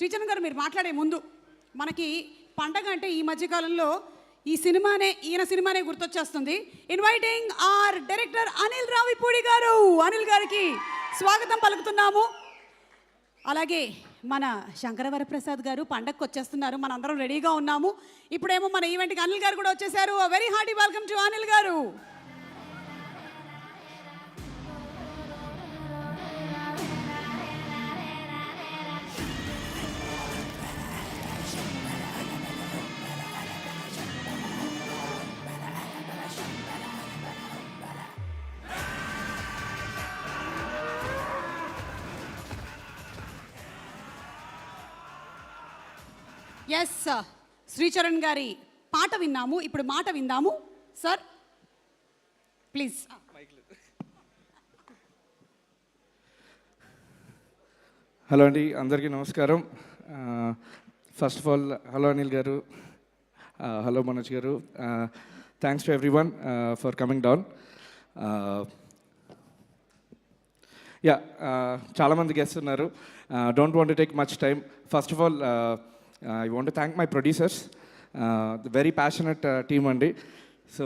శ్రీచరణ్ గారు మీరు మాట్లాడే ముందు మనకి పండగ అంటే ఈ మధ్యకాలంలో ఈయన సినిమానే గుర్తొచ్చేస్తుంది. Inviting our director Anil Ravipudi garu, Anil గారికి స్వాగతం పలుకుతున్నాము. అలాగే మన శంకరవరప్రసాద్ గారు పండగకు వచ్చేస్తున్నారు, మనందరం రెడీగా ఉన్నాము. ఇప్పుడేమో మన ఈవెంట్కి అనిల్ గారు కూడా వచ్చేసారు. Very hearty welcome to Anil గారు. ఎస్ శ్రీచరణ్ గారి పాట విన్నాము, ఇప్పుడు మాట విందాము. Sir please. హలో అండి, అందరికీ నమస్కారం. First of all hello Anil గారు, హలో మనోజ్ గారు, thanks to every one for coming down. Yeah, చాలామంది గెస్ట్ ఉన్నారు. Don't want to take much time. First of all I want to thank my producers, very passionate team అండి. So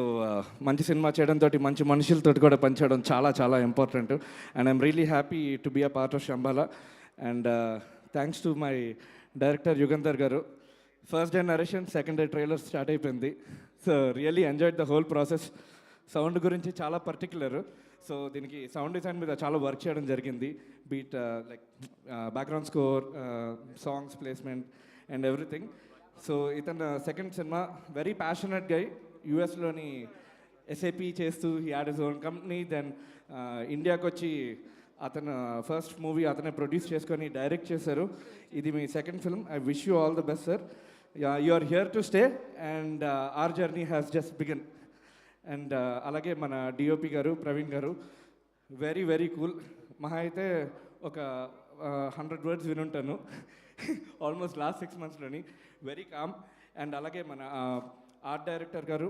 మంచి సినిమా చేయడంతో మంచి మనుషులతో కూడా పనిచేయడం చాలా చాలా important. And I'm really happy to be a part of Shambhala. And thanks to my director Yugandhar garu. First day narration, second day trailer start అయిపోయింది. So really enjoyed the whole process. Sound గురించి చాలా పర్టిక్యులర్. సో దీనికి sound design మీద చాలా work చేయడం జరిగింది. Beat like background score, songs placement and everything. So ఇతను second cinema, very passionate guy. యూఎస్లోని ఎస్ఏపీ చేస్తూ he had his own company. Then ఇండియాకి వచ్చి అతను ఫస్ట్ మూవీ అతనే ప్రొడ్యూస్ చేసుకొని డైరెక్ట్ చేశారు. ఇది మీ second film. I wish you all the best sir. You are here to stay and our journey has just begin. And అలాగే మన డిఓపి గారు ప్రవీణ్ గారు, వెరీ వెరీ కూల్. మహా అయితే ఒక 100 వర్డ్స్ వినుంటాను ఆల్మోస్ట్ లాస్ట్ 6 monthsలోని. Very calm. అండ్ అలాగే మన ఆర్ట్ డైరెక్టర్ గారు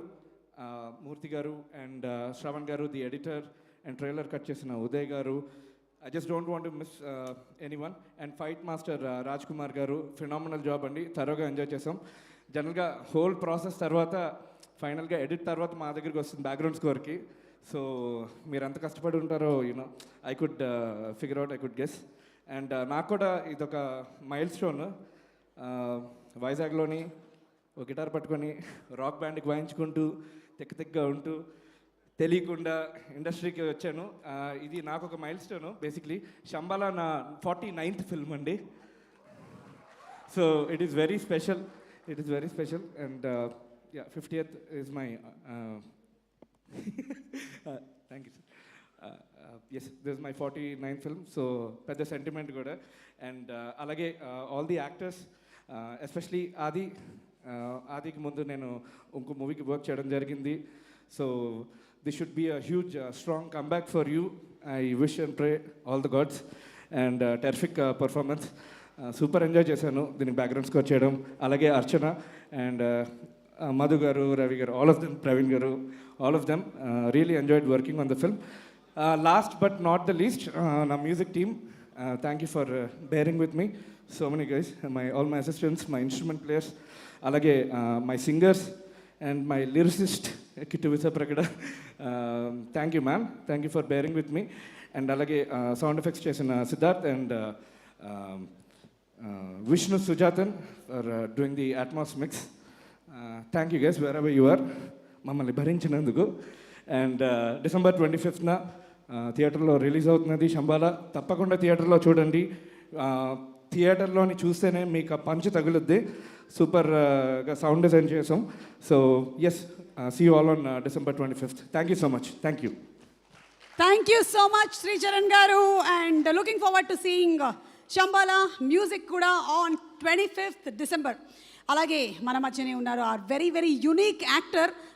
మూర్తి గారు అండ్ శ్రవణ్ గారు, the editor and trailer cut చేసిన ఉదయ్ గారు. I just don't want to miss any one. And fight master Raj Kumar గారు, ఫినామినల్ జాబ్ అండి. థరోగా ఎంజాయ్ చేసాం. జనరల్గా హోల్ ప్రాసెస్ తర్వాత ఫైనల్గా ఎడిట్ తర్వాత మా దగ్గరికి వస్తుంది బ్యాక్గ్రౌండ్ స్కోర్కి. సో మీరు ఎంత కష్టపడి ఉంటారో you know I could figure out, I could guess. And నాకు కూడా ఇదొక మైల్ స్టోన్. వైజాగ్లోని ఒక గిటార్ పట్టుకొని రాక్ బ్యాండ్కి వాయించుకుంటూ తెక్కగా ఉంటూ తెలియకుండా ఇండస్ట్రీకి వచ్చాను. ఇది నాకు ఒక మైల్ స్టోను. బేసిక్లీ శంబాలా నా 49th ఫిల్మ్ అండి. So it is very special, it is very special. And 50th is my thank you sir. Yes, this is my 49th film. So పెద్ద సెంటిమెంట్ కూడా. అండ్ అలాగే ఆల్ ది యాక్టర్స్, ఎస్పెషలీ ఆదికి ముందు నేను ఇంకో మూవీకి work చేయడం జరిగింది. So this should be a huge strong comeback for you. I wish and pray all the gods. And terrific performance, super enjoy చేశాను దీనికి బ్యాక్గ్రౌండ్ స్కోర్ చేయడం. అలాగే అర్చన అండ్ మధు గారు, రవి గారు, ఆల్ ఆఫ్ దెమ్, ప్రవీణ్ గారు, all of them really enjoyed working on the film. Last but not the least, my music team, thank you for bearing with me. So many guys, all my assistants, my instrument players, alage my singers and my lyricist Kittu Visaprakada. Thank you ma'am, thank you for bearing with me. And alage sound effects chesina Siddharth and Vishnu Sujatan for doing the Atmos mix. Thank you guys wherever you are, mammalni bharinchiనందుకు. And December 25th థియేటర్లో release అవుతున్నది శంబాలా. తప్పకుండా థియేటర్లో చూడండి. థియేటర్లోని చూస్తేనే మీకు ఆ punch తగులుద్ది. సూపర్గా సౌండ్ డిజైన్ చేసాం. So yes, see you all on December 25th. Thank you so much. Thank you. Thank you so much Sricharan garu. And looking forward to seeing Shambhala music కూడా ఆన్ 25th December. అలాగే మన మధ్యనే ఉన్నారు our very very unique actor